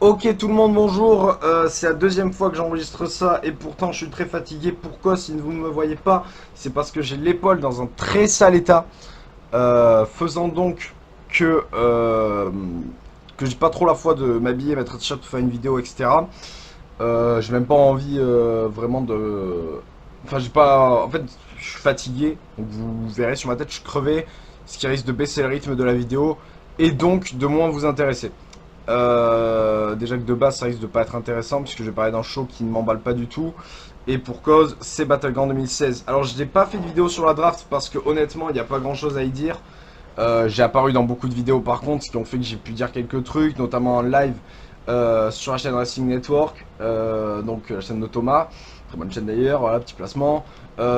Ok tout le monde bonjour, c'est la deuxième fois que j'enregistre ça et pourtant je suis très fatigué. Pourquoi si vous ne me voyez pas? C'est parce que j'ai l'épaule dans un très sale état, faisant donc que, euh, que j'ai pas trop la foi de m'habiller, mettre un t-shirt, faire une vidéo, etc. J'ai même pas envie vraiment de... Enfin j'ai pas... En fait je suis fatigué, donc vous verrez sur ma tête je suis crevé, ce qui risque de baisser le rythme de la vidéo et donc de moins vous intéresser. Déjà que de base ça risque de pas être intéressant puisque je vais parler d'un show qui ne m'emballe pas du tout. Et pour cause, c'est Battleground 2016. Alors je n'ai pas fait de vidéo sur la draft parce que honnêtement il n'y a pas grand chose à y dire. J'ai apparu dans beaucoup de vidéos par contre, ce qui ont fait que j'ai pu dire quelques trucs, notamment en live sur la chaîne Racing Network, donc la chaîne de Thomas, très bonne chaîne d'ailleurs, voilà, petit placement.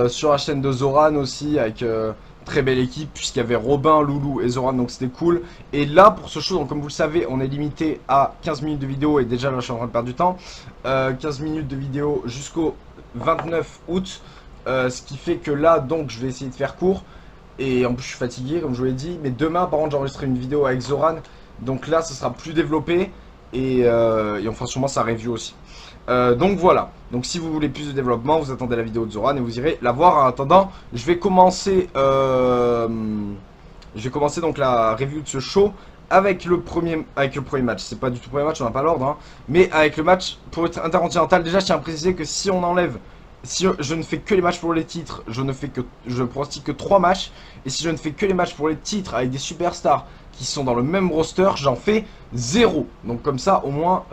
Sur la chaîne de Zoran aussi, avec très belle équipe, puisqu'il y avait Robin, Loulou et Zoran, donc c'était cool. Et là, pour ce show, donc comme vous le savez, on est limité à 15 minutes de vidéo, et déjà là je suis en train de perdre du temps. 15 minutes de vidéo jusqu'au 29 août, ce qui fait que là, donc je vais essayer de faire court. Et en plus je suis fatigué comme je vous l'ai dit. Mais demain par contre j'enregistrerai une vidéo avec Zoran. Donc là ce sera plus développé. Et on fera sûrement sa review aussi. Donc voilà. Donc si vous voulez plus de développement, vous attendez la vidéo de Zoran et vous irez la voir. En attendant, je vais commencer donc la review de ce show avec le premier match. C'est pas du tout le premier match, on n'a pas l'ordre, hein, mais avec le match pour être intercontinental. Déjà, je tiens à préciser que si on enlève, si je ne fais que les matchs pour les titres, je pronostique que 3 matchs. Et si je ne fais que les matchs pour les titres avec des superstars qui sont dans le même roster, j'en fais 0. Donc comme ça, au moins,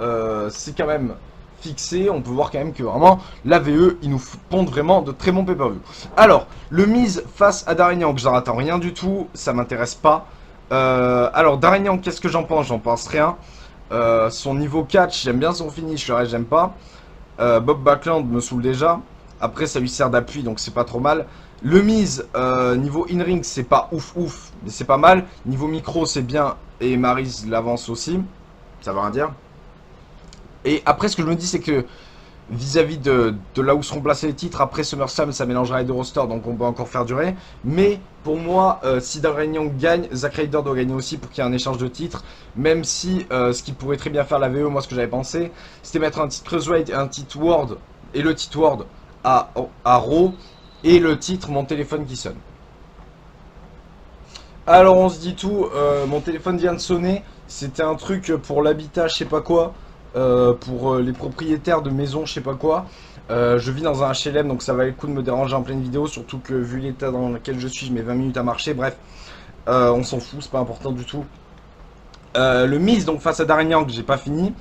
c'est quand même fixé. On peut voir quand même que vraiment, la VE, ils nous pondent vraiment de très bons pay-per-view. Alors, le Miz face à Darignan, que j'en attends rien du tout, ça m'intéresse pas. Alors, Darignan, qu'est-ce que j'en pense? J'en pense rien. Son niveau catch, j'aime bien son finish, le reste, j'aime pas. Bob Backlund me saoule déjà. Après, ça lui sert d'appui, donc c'est pas trop mal. Le Miz, niveau in-ring, c'est pas ouf, mais c'est pas mal. Niveau micro, c'est bien. Et Maryse l'avance aussi. Ça veut rien dire. Et après, ce que je me dis, c'est que vis-à-vis de là où seront placés les titres, après SummerSlam, ça mélangera les deux rosters, donc on peut encore faire durer. Mais pour moi, si Darignan gagne, Zack Ryder doit gagner aussi pour qu'il y ait un échange de titres. Même si ce qui pourrait très bien faire la VE, moi ce que j'avais pensé, c'était mettre un titre Cruiserweight et un titre World, et le titre World à Raw, et le titre Mon téléphone qui sonne. Alors on se dit tout, mon téléphone vient de sonner, c'était un truc pour l'habitat, je sais pas quoi, pour les propriétaires de maisons, je sais pas quoi. Je vis dans un HLM donc ça valait le coup de me déranger en pleine vidéo, surtout que vu l'état dans lequel je suis, je mets 20 minutes à marcher, bref, on s'en fout, c'est pas important du tout. Le Miz donc face à Darignan que j'ai pas fini.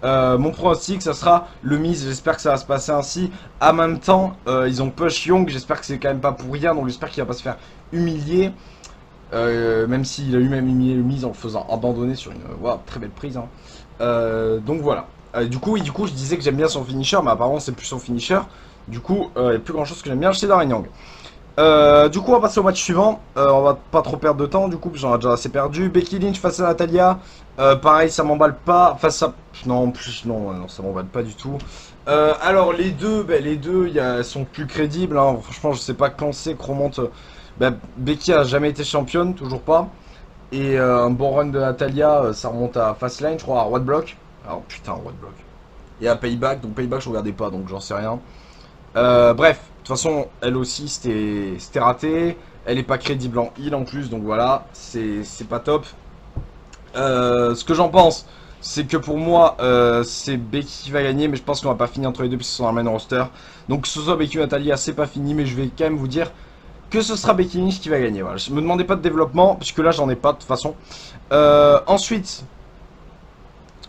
Mon pronostic ça sera le Miz, j'espère que ça va se passer ainsi. En même temps, ils ont push Young, j'espère que c'est quand même pas pour rien, donc j'espère qu'il va pas se faire humilier. Même s'il a lui-même humilié le Miz en le faisant abandonner sur une très belle prise, hein. Donc voilà. Du coup, je disais que j'aime bien son finisher, mais apparemment c'est plus son finisher. Du coup, il n'y a plus grand chose que j'aime bien chez Darren. Du coup, on va passer au match suivant. On va pas trop perdre de temps, du coup, parce qu'on a déjà assez perdu. Becky Lynch face à Natalia. Pareil, ça m'emballe pas. Face à. Non, en plus, non, non, ça m'emballe pas du tout. Alors, les deux, elles sont plus crédibles, hein. Franchement, je sais pas quand c'est qu'on remonte. Becky a jamais été championne, toujours pas. Et un bon run de Natalia, ça remonte à Fastlane, je crois, à Roadblock. Alors putain, Roadblock. Et à Payback, donc Payback je regardais pas, donc j'en sais rien. Bref, de toute façon, elle aussi c'était raté. Elle est pas crédible en heal en plus, donc voilà, c'est pas top. Ce que j'en pense, c'est que pour moi, c'est Becky qui va gagner, mais je pense qu'on va pas finir entre les deux puisqu'ils sont dans le main roster. Donc que ce soit Becky ou Natalia, c'est pas fini, mais je vais quand même vous dire que ce sera Becky Lynch qui va gagner. Voilà. Je me demandais pas de développement, puisque là j'en ai pas de toute façon. Ensuite,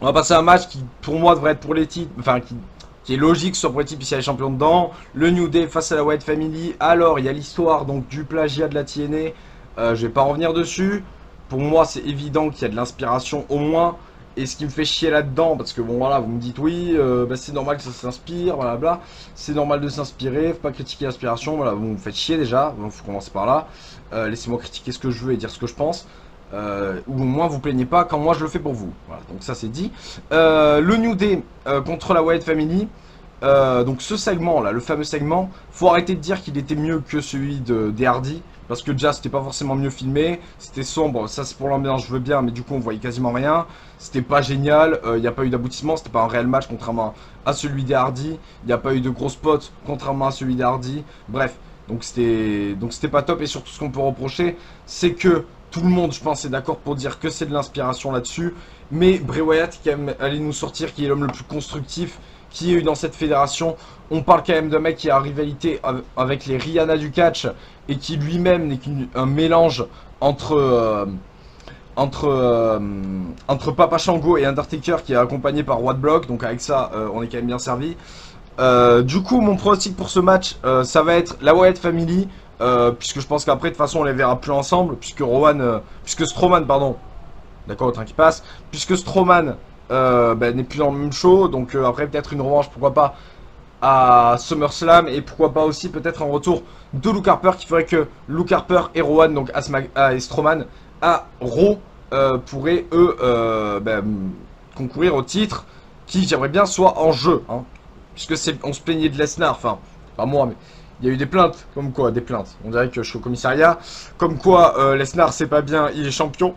on va passer à un match qui pour moi devrait être pour les titres, enfin qui est logique sur pour les titres puisqu'il y a les champions dedans. Le New Day face à la Wyatt Family. Alors il y a l'histoire donc du plagiat de la TNA. Je vais pas revenir dessus. Pour moi c'est évident qu'il y a de l'inspiration au moins. Et ce qui me fait chier là-dedans, parce que bon voilà, vous me dites oui, c'est normal que ça s'inspire, blablabla. C'est normal de s'inspirer, faut pas critiquer l'inspiration, voilà, vous me faites chier déjà, donc faut commencer par là. Laissez-moi critiquer ce que je veux et dire ce que je pense. Ou au moins vous plaignez pas quand moi je le fais pour vous. Voilà, donc ça c'est dit. Le New Day contre la Wyatt Family. Donc ce segment là, le fameux segment, faut arrêter de dire qu'il était mieux que celui des Hardy, parce que déjà c'était pas forcément mieux filmé, c'était sombre, ça c'est pour l'ambiance je veux bien, mais du coup on voyait quasiment rien, c'était pas génial, il n'y a pas eu d'aboutissement, c'était pas un réel match contrairement à celui des Hardy, il n'y a pas eu de gros spots contrairement à celui des Hardy, bref, donc c'était pas top, et surtout ce qu'on peut reprocher, c'est que tout le monde je pense est d'accord pour dire que c'est de l'inspiration là-dessus, mais Bray Wyatt qui allait nous sortir, qui est l'homme le plus constructif, qui est eu dans cette fédération. On parle quand même d'un mec qui a rivalité avec les Rihanna du catch et qui lui-même n'est qu'un mélange entre, entre Papa Shango et Undertaker qui est accompagné par Watt Block. Donc avec ça, on est quand même bien servi. Du coup, mon pronostic pour ce match, ça va être la Wyatt Family. Puisque je pense qu'après, de toute façon, on les verra plus ensemble. Puisque Strowman, pardon. D'accord, au train qui passe. Puisque Strowman n'est plus dans le même show, donc après peut-être une revanche, pourquoi pas, à SummerSlam, et pourquoi pas aussi peut-être un retour de Luke Harper qui ferait que Luke Harper et Rowan, donc et Strowman, à Raw, pourraient eux concourir au titre qui, j'aimerais bien, soit en jeu, hein, puisque on se plaignait de Lesnar, enfin, pas moi, mais il y a eu des plaintes, comme quoi, des plaintes, on dirait que je suis au commissariat, comme quoi Lesnar c'est pas bien, il est champion.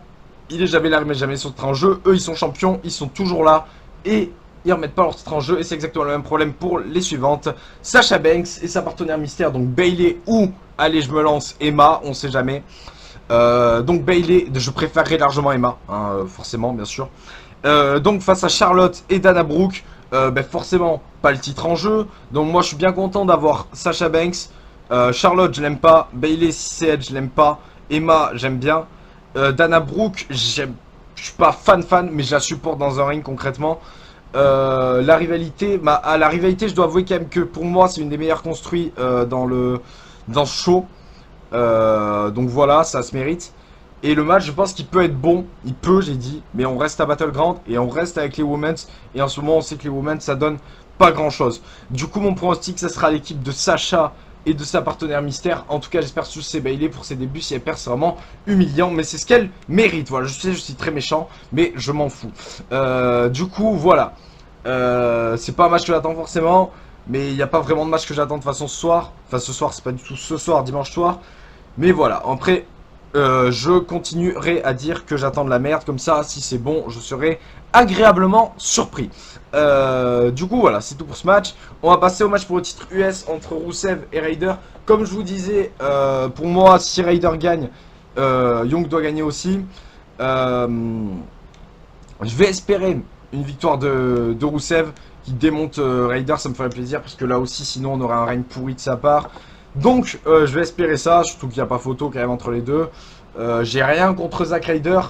Il est jamais là, mais jamais son titre en jeu. Eux, ils sont champions, ils sont toujours là. Et ils remettent pas leur titre en jeu. Et c'est exactement le même problème pour les suivantes. Sasha Banks et sa partenaire mystère, donc Bayley ou, allez, je me lance, Emma, on sait jamais. Donc Bayley, je préférerais largement Emma, hein, forcément, bien sûr. Donc face à Charlotte et Dana Brooke, forcément, pas le titre en jeu. Donc moi, je suis bien content d'avoir Sasha Banks. Charlotte, je l'aime pas. Bayley, si c'est elle, je l'aime pas. Emma, j'aime bien. Dana Brooke, je suis pas fan, mais je la supporte dans un ring concrètement. La rivalité, je dois avouer quand même que pour moi c'est une des meilleures construites dans ce show. Donc voilà, ça se mérite. Et le match, je pense qu'il peut être bon. Il peut, j'ai dit, mais on reste à Battleground et on reste avec les Women's. Et en ce moment, on sait que les Women's, ça donne pas grand chose. Du coup, mon pronostic, ça sera l'équipe de Sasha et de sa partenaire mystère. En tout cas, j'espère que c'est Bayley pour ses débuts. Si elle perd, c'est vraiment humiliant, mais c'est ce qu'elle mérite. Voilà, je sais, je suis très méchant, mais je m'en fous. Du coup, voilà. C'est pas un match que j'attends forcément, mais il n'y a pas vraiment de match que j'attends de façon ce soir. Enfin, ce soir, c'est pas du tout ce soir, dimanche soir. Mais voilà, après, je continuerai à dire que j'attends de la merde. Comme ça, si c'est bon, je serai agréablement surpris. Du coup, voilà, c'est tout pour ce match. On va passer au match pour le titre US entre Rusev et Ryder. Comme je vous disais, pour moi, si Ryder gagne, Young doit gagner aussi. Je vais espérer une victoire de Rusev qui démonte Ryder, ça me ferait plaisir. Parce que là aussi, sinon, on aurait un règne pourri de sa part. Donc, je vais espérer ça, surtout qu'il n'y a pas photo quand même entre les deux. J'ai rien contre Zack Ryder,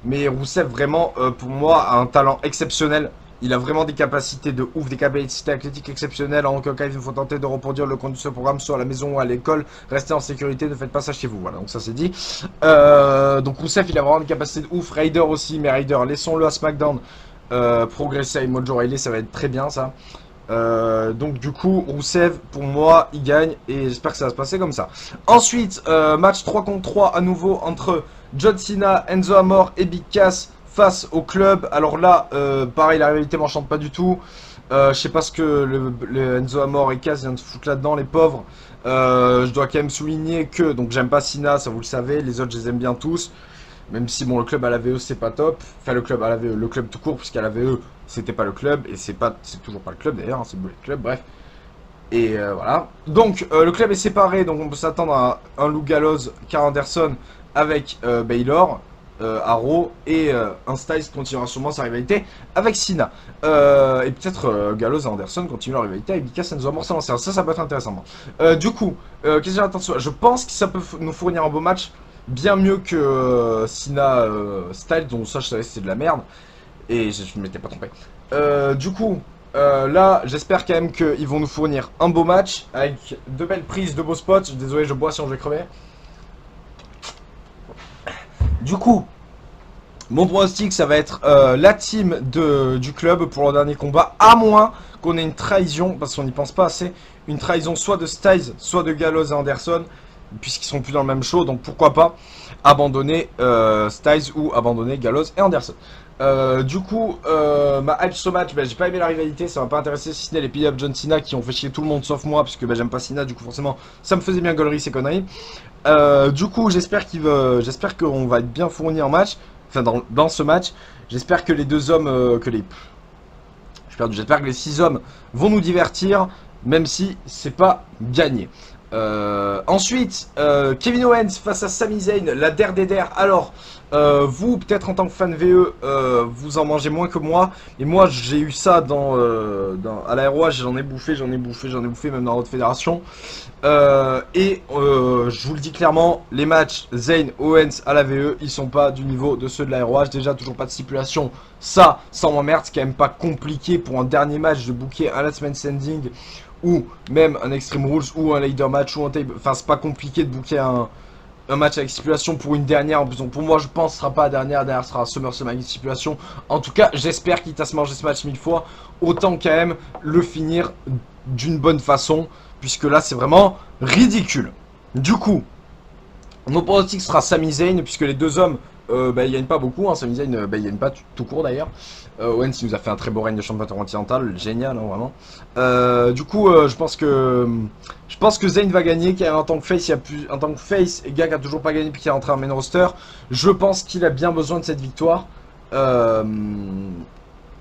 mais Rusev, vraiment, pour moi, a un talent exceptionnel. Il a vraiment des capacités de ouf, des capacités athlétiques exceptionnelles. En aucun cas, il faut tenter de reproduire le contenu de ce programme, soit à la maison ou à l'école. Restez en sécurité, ne faites pas ça chez vous. Voilà, donc ça c'est dit. Donc Rusev, il a vraiment des capacités de ouf. Ryder aussi, mais Ryder, laissons-le à SmackDown progresser avec Mojo Rawley, ça va être très bien ça. Donc du coup Rusev pour moi il gagne et j'espère que ça va se passer comme ça. Ensuite match 3 contre 3 à nouveau entre John Cena, Enzo Amore et Big Cass face au club. Alors là pareil, la réalité m'enchante pas du tout. Je sais pas ce que le Enzo Amore et Cass viennent de foutre là-dedans, les pauvres. Je dois quand même souligner que donc j'aime pas Cena, ça vous le savez, les autres je les aime bien tous. Même si bon, le club à la VE c'est pas top. Enfin le club à la VE, le club tout court, puisqu'à la VE c'était pas le club. Et c'est toujours pas le club d'ailleurs, hein, c'est le club, bref. Et voilà. Donc le club est séparé, donc on peut s'attendre à un Lou Gallows, Karl Anderson avec Baylor, Raw, et un Styles continuera sûrement sa rivalité avec Cena. Et peut-être Gallows et Anderson continuent leur rivalité avec Big Cass, Enzo Amore, ça peut être intéressant. Du coup, qu'est-ce que j'ai attention? Je pense que ça peut nous fournir un beau match. Bien mieux que Cena Style, dont ça je savais c'était de la merde. Et je ne m'étais pas trompé. Du coup, là j'espère quand même qu'ils vont nous fournir un beau match avec de belles prises, de beaux spots. Désolé, je bois sinon je vais crever. Du coup, mon pronostic ça va être la team du club pour leur dernier combat. À moins qu'on ait une trahison, parce qu'on n'y pense pas assez. Une trahison soit de Styles, soit de Gallows et Anderson. Puisqu'ils sont plus dans le même show, donc pourquoi pas abandonner Styles ou abandonner Gallows et Anderson. Du coup, ma hype ce match, bah, j'ai pas aimé la rivalité, ça m'a pas intéressé, si ce n'est les pay-up John Cena qui ont fait chier tout le monde sauf moi, parce que bah, j'aime pas Cena, du coup forcément ça me faisait bien gaulerie ces conneries. Du coup, j'espère qu'on va être bien fourni en match, enfin dans ce match. J'espère que les deux hommes, j'espère que les 6 hommes vont nous divertir, même si c'est pas gagné. Ensuite, Kevin Owens face à Sami Zayn, la der des der. Alors, vous, peut-être en tant que fan VE, vous en mangez moins que moi. Et moi, j'ai eu ça à la ROH, j'en ai bouffé, même dans votre fédération. Je vous le dis clairement, les matchs Zayn Owens à la VE, ils sont pas du niveau de ceux de la ROH. Déjà, toujours pas de stipulation. Ça m'emmerde, c'est quand même pas compliqué pour un dernier match de booker un last man standing ou même un Extreme Rules ou un ladder match ou un table. Enfin, c'est pas compliqué de booker un match avec stipulation pour une dernière. En plus, donc pour moi, je pense que ce sera pas la dernière sera SummerSlam avec stipulation. En tout cas, j'espère qu'il t'a se manger ce match 1000 fois. Autant quand même le finir d'une bonne façon, puisque là, c'est vraiment ridicule. Du coup, mon pronostic sera Sami Zayn, puisque les deux hommes, ils gagnent pas beaucoup. Hein. Sami Zayn, il gagne pas tout court d'ailleurs. Owens il nous a fait un très beau règne de champion continental, génial, hein, vraiment. Du coup, je pense que Zayn va gagner. En tant que face, en tant que face, et gars qui a toujours pas gagné puis qui est rentré en main roster, je pense qu'il a bien besoin de cette victoire.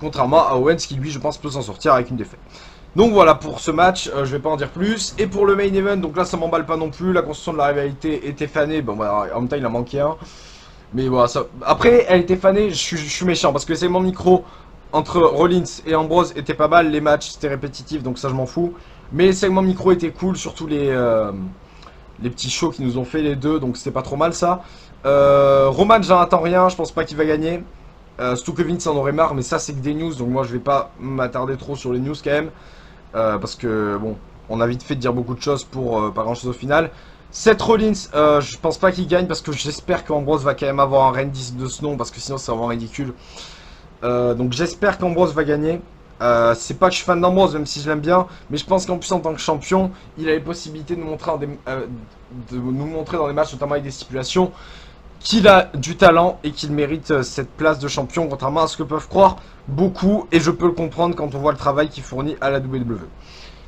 Contrairement à Owens qui lui, je pense, peut s'en sortir avec une défaite. Donc voilà pour ce match, je vais pas en dire plus. Et pour le main event, donc là ça m'emballe pas non plus. La construction de la rivalité était fanée. Bon, bah, en même temps il en manquait un. Mais voilà, ça... Après, elle était fanée, je suis méchant parce que c'est mon micro entre Rollins et Ambrose était pas mal. Les matchs c'était répétitif donc ça je m'en fous. Mais le segment micro était cool, surtout les petits shows qu'ils nous ont fait les deux, donc c'était pas trop mal ça. Roman, j'en attends rien, je pense pas qu'il va gagner. Surtout que Vince en aurait marre, mais ça c'est que des news donc moi je vais pas m'attarder trop sur les news quand même. Parce que bon, on a vite fait de dire beaucoup de choses pour pas grand chose au final. Seth Rollins, je pense pas qu'il gagne parce que j'espère qu'Ambrose va quand même avoir un règne de ce nom parce que sinon c'est vraiment ridicule. Donc j'espère qu'Ambrose va gagner. C'est pas que je suis fan d'Ambrose même si je l'aime bien, mais je pense qu'en plus en tant que champion, il a les possibilités de nous montrer, dans des matchs, notamment avec des stipulations, qu'il a du talent et qu'il mérite cette place de champion, contrairement à ce que peuvent croire beaucoup, et je peux le comprendre quand on voit le travail qu'il fournit à la WWE.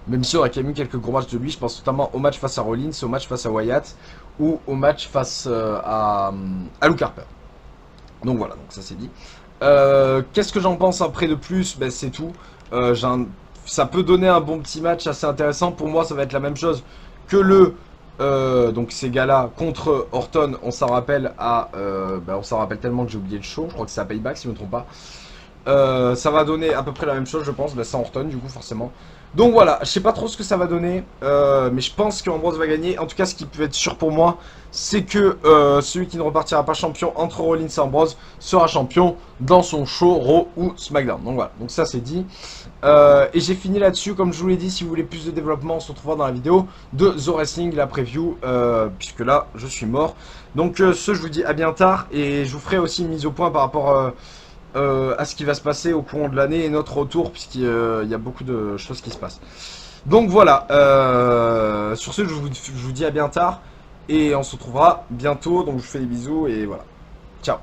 Même si on a quand même eu quelques gros matchs de lui, je pense notamment au match face à Rollins, au match face à Wyatt, ou au match face à Luke Harper. Donc voilà, donc ça c'est dit. Qu'est-ce que j'en pense après de plus? Ben, c'est tout. Ça peut donner un bon petit match assez intéressant. Pour moi, ça va être la même chose que donc ces gars-là contre Orton. On s'en rappelle on s'en rappelle tellement que j'ai oublié le show. Je crois que c'est à Payback si je ne me trompe pas. Ça va donner à peu près la même chose, je pense. Sans Orton, du coup, forcément. Donc voilà, je sais pas trop ce que ça va donner, mais je pense qu'Ambrose va gagner. En tout cas, ce qui peut être sûr pour moi, c'est que celui qui ne repartira pas champion entre Rollins et Ambrose sera champion dans son show Raw ou SmackDown. Donc voilà, donc ça c'est dit. Et j'ai fini là-dessus, comme je vous l'ai dit, si vous voulez plus de développement, on se retrouvera dans la vidéo de The Wrestling, la preview, puisque là, je suis mort. Donc je vous dis à bien tard, et je vous ferai aussi une mise au point par rapport à ce qui va se passer au courant de l'année et notre retour, puisqu'il y a beaucoup de choses qui se passent. Donc voilà, sur ce, je vous dis à bien tard, et on se retrouvera bientôt, donc je vous fais des bisous, et voilà. Ciao.